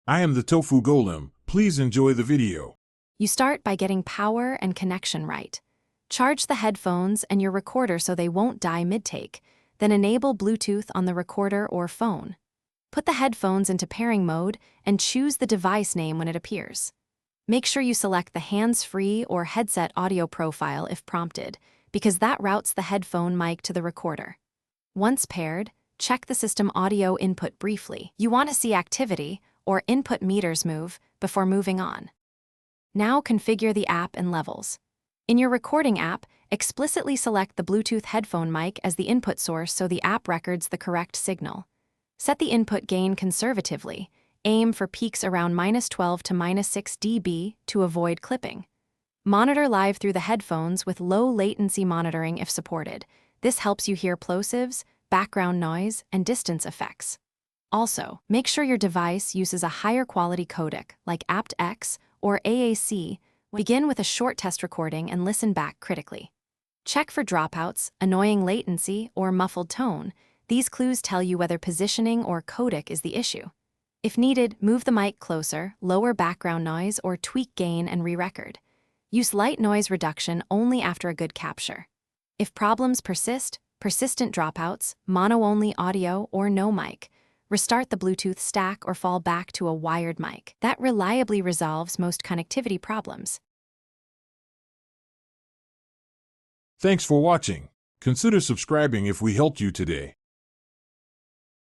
I am the Tofu Golem. Please enjoy the video. You start by getting power and connection right. Charge the headphones and your recorder so they won't die mid-take, then enable Bluetooth on the recorder or phone. Put the headphones into pairing mode and choose the device name when it appears. Make sure you select the hands-free or headset audio profile if prompted, because that routes the headphone mic to the recorder. Once paired, check the system audio input briefly. You want to see activity or input meters move before moving on. Now configure the app and levels. In your recording app, explicitly select the Bluetooth headphone mic as the input source so the app records the correct signal. Set the input gain conservatively. Aim for peaks around -12 to -6 dB to avoid clipping. Monitor live through the headphones with low latency monitoring if supported. This helps you hear plosives, background noise, and distance effects. Also, make sure your device uses a higher quality codec like aptX or AAC. Begin with a short test recording and listen back critically. Check for dropouts, annoying latency, or muffled tone. These clues tell you whether positioning or codec is the issue. If needed, move the mic closer, lower background noise, or tweak gain and re-record. Use light noise reduction only after a good capture. If problems persist, persistent dropouts, mono-only audio, or no mic, restart the Bluetooth stack or fall back to a wired mic. That reliably resolves most connectivity problems. Thanks for watching. Consider subscribing if we helped you today.